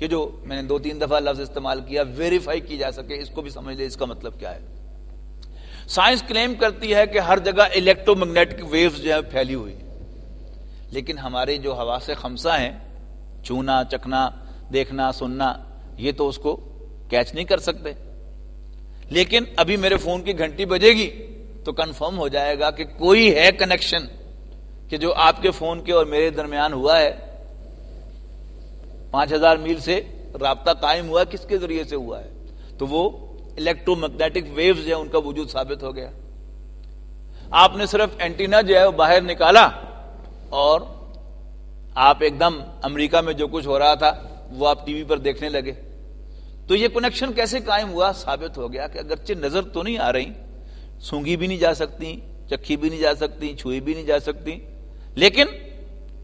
یہ جو میں نے 2-3 دفعہ لفظ استعمال کیا ویریفائی کی جا سکے، اس کو بھی سمجھ لیں اس کا مطلب کیا ہے۔ سائنس کلیم کرتی ہے کہ ہر جگہ الیکٹرو میگنیٹک ویوز جو ہے پھیلی ہوئی، لیکن ہمارے جو حواس خمسہ ہیں، چھونا، چکھنا، دیکھنا، سننا، یہ تو اس کو کیچ نہیں کر سکتے۔ لیکن ابھی میرے فون کی گھنٹی بجے گی تو کنفرم ہو جائے گا کہ کوئی ہے کنیکشن کہ جو آپ کے فون کے اور میرے درمیان ہوا ہے، 5000 میل سے رابطہ قائم ہوا، کس کے ذریعے سے ہوا ہے؟ تو وہ الیکٹرو میگنیٹک ویوز جو ہیں ان کا وجود ثابت ہو گیا۔ آپ نے صرف اینٹینا جو ہے وہ باہر نکالا اور آپ ایک دم امریکہ میں جو کچھ ہو رہا تھا وہ آپ ٹی وی پر دیکھنے لگے۔ تو یہ کنیکشن کیسے قائم ہوا؟ ثابت ہو گیا کہ اگرچہ نظر تو نہیں آ رہی، سونگھی بھی نہیں جا سکتی، چکھی بھی نہیں جا سکتی، چھوئی بھی نہیں جا سکتی، لیکن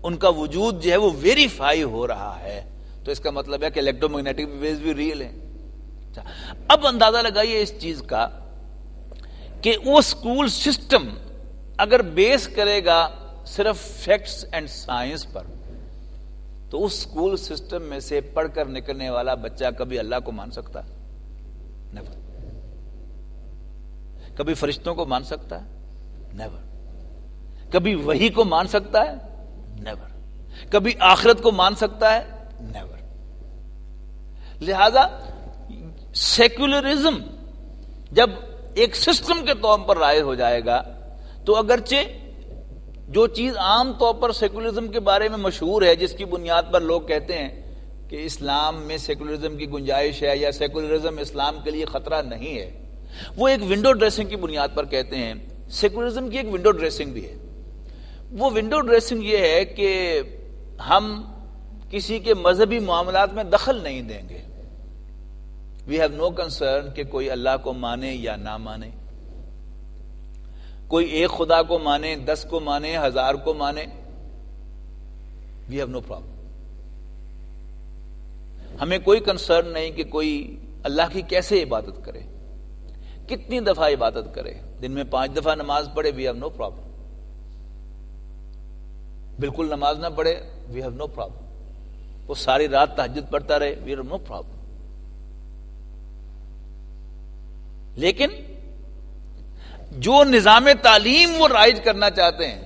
ان کا وجود جو ہے وہ ویریفائی ہو رہا ہے۔ تو اس کا مطلب ہے کہ الیکٹرو میگنیٹک ویوز بھی ریئل ہیں۔ اب اندازہ لگائیے اس چیز کا کہ وہ اسکول سسٹم اگر بیس کرے گا صرف فیکٹس اینڈ سائنس پر، تو اس اسکول سسٹم میں سے پڑھ کر نکلنے والا بچہ کبھی اللہ کو مان سکتا ہے؟ نیور۔ کبھی فرشتوں کو مان سکتا ہے؟ نیور۔ کبھی وحی کو مان سکتا ہے؟ نیور۔ کبھی آخرت کو مان سکتا ہے؟ نیور۔ لہذا سیکولرزم جب ایک سسٹم کے طور پر رائج ہو جائے گا تو اگرچہ جو چیز عام طور پر سیکولرزم کے بارے میں مشہور ہے، جس کی بنیاد پر لوگ کہتے ہیں کہ اسلام میں سیکولرزم کی گنجائش ہے یا سیکولرزم اسلام کے لیے خطرہ نہیں ہے، وہ ایک ونڈو ڈریسنگ کی بنیاد پر کہتے ہیں۔ سیکولرزم کی ایک ونڈو ڈریسنگ بھی ہے۔ وہ ونڈو ڈریسنگ یہ ہے کہ ہم کسی کے مذہبی معاملات میں دخل نہیں دیں گے۔ وی ہیو نو کنسرن کہ کوئی اللہ کو مانے یا نہ مانے، کوئی ایک خدا کو مانے، 10 کو مانے، 1000 کو مانے، وی ہیو نو پرابلم۔ ہمیں کوئی کنسرن نہیں کہ کوئی اللہ کی کیسے عبادت کرے، کتنی دفعہ عبادت کرے، دن میں 5 دفعہ نماز پڑھے، وی ہیو نو پرابلم۔ بالکل نماز نہ پڑھے، وی ہیو نو پرابلم۔ وہ ساری رات تہجد پڑھتا رہے، وی ہیو نو پرابلم۔ لیکن جو نظام تعلیم وہ رائج کرنا چاہتے ہیں،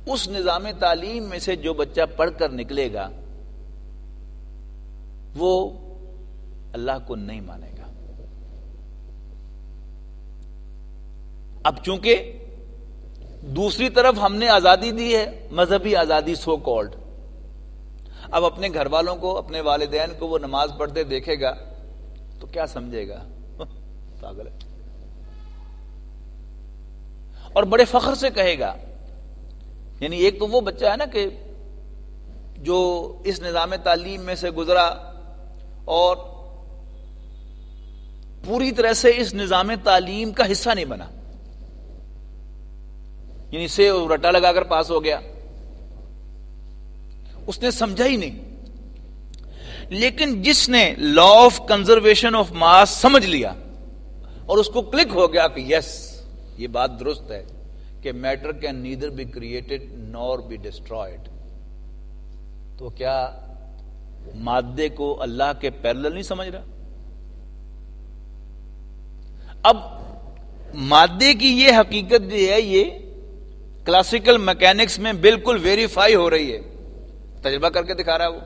اس نظام تعلیم میں سے جو بچہ پڑھ کر نکلے گا وہ اللہ کو نہیں مانے گا۔ اب چونکہ دوسری طرف ہم نے آزادی دی ہے، مذہبی آزادی سو کالڈ، اب اپنے گھر والوں کو، اپنے والدین کو وہ نماز پڑھتے دیکھے گا تو کیا سمجھے گا؟ پاگل ہے۔ اور بڑے فخر سے کہے گا، یعنی ایک تو وہ بچہ ہے نا کہ جو اس نظام تعلیم میں سے گزرا اور پوری طرح سے اس نظام تعلیم کا حصہ نہیں بنا، یعنی سے رٹا لگا کر پاس ہو گیا، اس نے سمجھا ہی نہیں۔ لیکن جس نے law of conservation of mass سمجھ لیا اور اس کو کلک ہو گیا کہ یس یہ بات درست ہے کہ matter can neither be created nor be destroyed, تو کیا مادے کو اللہ کے پیرلل نہیں سمجھ رہا؟ اب مادے کی یہ حقیقت جو ہے یہ کلاسیکل میکینکس میں بالکل ویریفائی ہو رہی ہے، تجربہ کر کے دکھا رہا ہے وہ،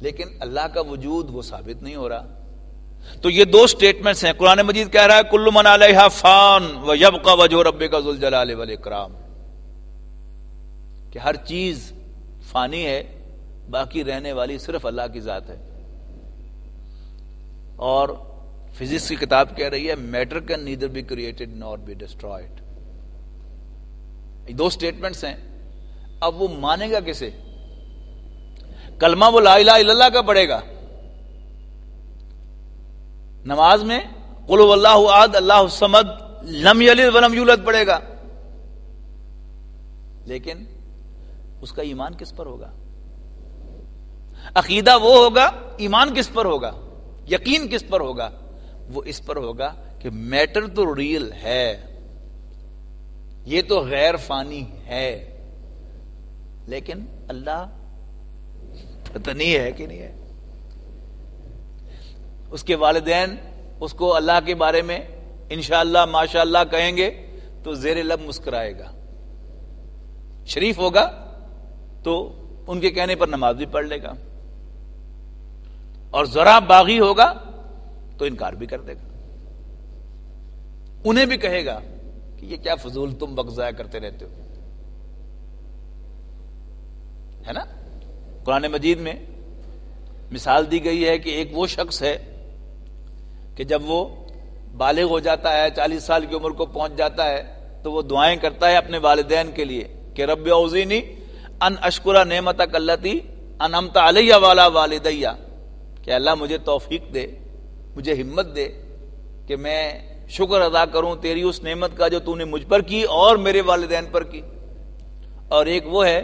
لیکن اللہ کا وجود وہ ثابت نہیں ہو رہا۔ تو یہ دو سٹیٹمنٹس ہیں۔ قرآن مجید کہہ رہا ہے کل من علیہا فان ویبقى وجہ ربک ذو الجلال والاکرام، کہ ہر چیز فانی ہے، باقی رہنے والی صرف اللہ کی ذات ہے۔ اور فزکس کی کتاب کہہ رہی ہے matter can neither be created nor be destroyed. یہ دو سٹیٹمنٹس ہیں۔ اب وہ مانے گا کسے؟ کلمہ وہ لا الہ الا اللہ کا پڑھے گا، نماز میں قل هو اللہ احد اللہ الصمد لم یلد ولم یولد پڑھے گا، لیکن اس کا ایمان کس پر ہوگا؟ عقیدہ وہ ہوگا، ایمان کس پر ہوگا؟ یقین کس پر ہوگا؟ وہ اس پر ہوگا کہ میٹر تو ریل ہے، یہ تو غیر فانی ہے، لیکن اللہ پتہ نہیں ہے کہ نہیں ہے. اس کے والدین اس کو اللہ کے بارے میں انشاءاللہ ماشاءاللہ کہیں گے تو زیر لب مسکرائے گا. شریف ہوگا تو ان کے کہنے پر نماز بھی پڑھ لے گا, اور ذرا باغی ہوگا تو انکار بھی کر دے گا. انہیں بھی کہے گا کہ یہ کیا فضول تم وقت ضائع کرتے رہتے ہو, ہے نا. قرآن مجید میں مثال دی گئی ہے کہ ایک وہ شخص ہے کہ جب وہ بالغ ہو جاتا ہے, 40 سال کی عمر کو پہنچ جاتا ہے, تو وہ دعائیں کرتا ہے اپنے والدین کے لیے کہ رب اوزینی ان اشکر نعمتک التی انعمت علی وعلی والدی, کہ اللہ مجھے توفیق دے, مجھے ہمت دے کہ میں شکر ادا کروں تیری اس نعمت کا جو تو نے مجھ پر کی اور میرے والدین پر کی. اور ایک وہ ہے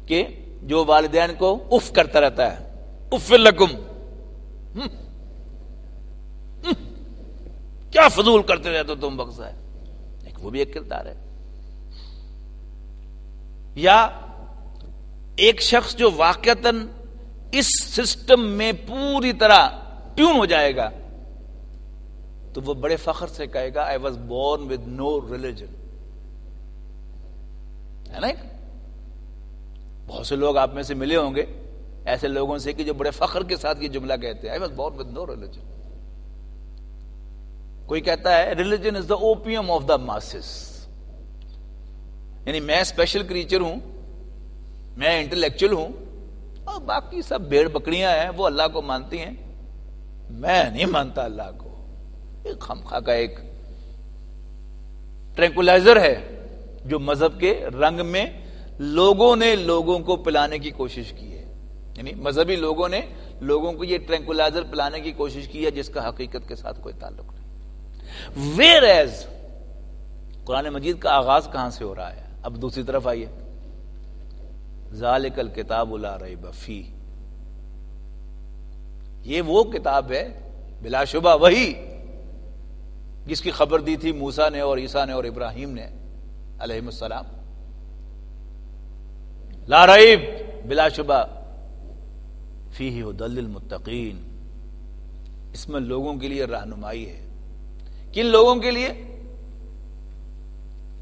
کہ جو والدین کو اف کرتا رہتا ہے, اف لکم, کیا فضول کرتے رہتے ہو تم وقت ہے. وہ بھی ایک کردار ہے. یا ایک شخص جو واقعتاً اس سسٹم میں پوری طرح ٹیون ہو جائے گا تو وہ بڑے فخر سے کہے گا I was born with no religion, ہے نا. بہت سے لوگ آپ میں سے ملے ہوں گے ایسے لوگوں سے کہ جو بڑے فخر کے ساتھ یہ جملہ کہتے ہیں I was born with no religion. کوئی کہتا ہے religion is the opium of the masses, یعنی میں اسپیشل کریچر ہوں, میں انٹلیکچوئل ہوں, اور باقی سب بھیڑ بکریاں ہیں وہ اللہ کو مانتی ہیں, میں نہیں مانتا اللہ کو. ایک خامخواہ کا ایک ٹرینکولائزر ہے جو مذہب کے رنگ میں لوگوں نے لوگوں کو پلانے کی کوشش کی ہے. یعنی مذہبی لوگوں نے لوگوں کو یہ ٹرینکولائزر پلانے کی کوشش کی ہے جس کا حقیقت کے ساتھ کوئی تعلق نہیں. ویئر ایز قرآن مجید کا آغاز کہاں سے ہو رہا ہے؟ اب دوسری طرف آئیے, ذالک الکتاب لا ریب فیہ, یہ وہ کتاب ہے بلا شبہ وہی جس کی خبر دی تھی موسیٰ نے اور عیسیٰ نے اور ابراہیم نے علیہم السلام. لا ریب, بلا شبہ, فیہ ھدی للمتقین, اس میں لوگوں کے لیے رہنمائی ہے. کن لوگوں کے لیے؟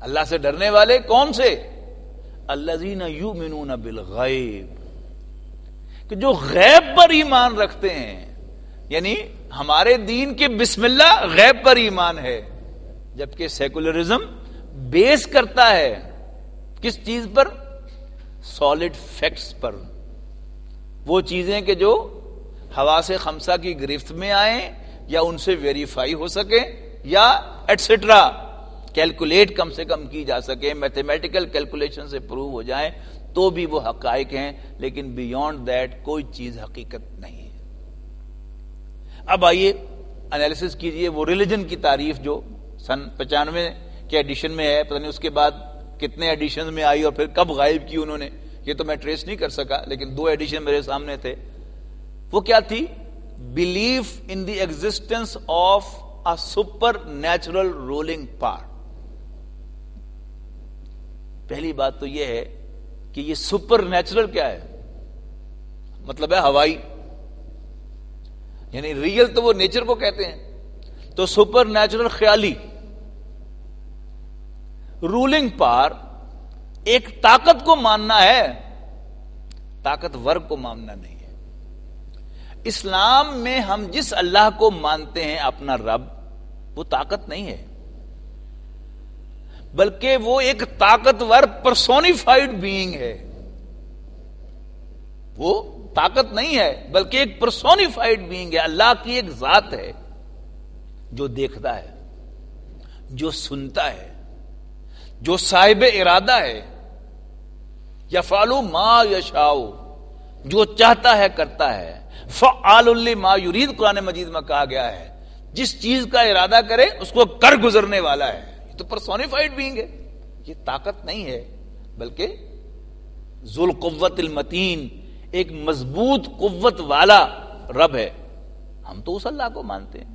اللہ سے ڈرنے والے. کون سے؟ الذین یؤمنون بالغیب, کہ جو غیب پر ایمان رکھتے ہیں. یعنی ہمارے دین کے بسم اللہ غیب پر ایمان ہے, جبکہ سیکولرزم بیس کرتا ہے کس چیز پر؟ سالڈ فیکٹس پر. وہ چیزیں کہ جو حواس خمسہ کی گرفت میں آئیں یا ان سے ویریفائی ہو سکے یا ایٹسٹرا کیلکولیٹ کم سے کم کی جا سکے, میتھمیٹیکل کیلکولیشن سے پروو ہو جائیں تو بھی وہ حقائق ہیں, لیکن بیونڈ دیٹ کوئی چیز حقیقت نہیں ہے. اب آئیے انالیسس کیجئے وہ ریلیجن کی تعریف جو سن 95 کے ایڈیشن میں ہے, پتہ نہیں اس کے بعد کتنے ایڈیشن میں آئی اور پھر کب غائب کی انہوں نے, یہ تو میں ٹریس نہیں کر سکا, لیکن 2 ایڈیشن میرے سامنے تھے. وہ کیا تھی؟ Belief in the existence of a supernatural ruling power. پہلی بات تو یہ ہے کہ یہ سپر نیچرل کیا ہے؟ مطلب ہے ہوائی, یعنی ریئل تو وہ نیچر کو کہتے ہیں, تو سپر نیچرل خیالی. رولنگ پاور ایک طاقت کو ماننا ہے, طاقتور کو ماننا نہیں ہے. اسلام میں ہم جس اللہ کو مانتے ہیں اپنا رب, وہ طاقت نہیں ہے, بلکہ وہ ایک طاقتور پرسونیفائڈ بینگ ہے. وہ طاقت نہیں ہے بلکہ ایک پرسونیفائڈ بینگ ہے. اللہ کی ایک ذات ہے جو دیکھتا ہے, جو سنتا ہے, جو صاحب ارادہ ہے. یفعل ما یشاء, جو چاہتا ہے کرتا ہے. فعال لما یرید قرآن مجید میں کہا گیا ہے, جس چیز کا ارادہ کرے اس کو کر گزرنے والا ہے. یہ تو پرسونیفائڈ بینگ ہے, یہ طاقت نہیں ہے بلکہ ذو القوت المتین, ایک مضبوط قوت والا رب ہے. ہم تو اس اللہ کو مانتے ہیں.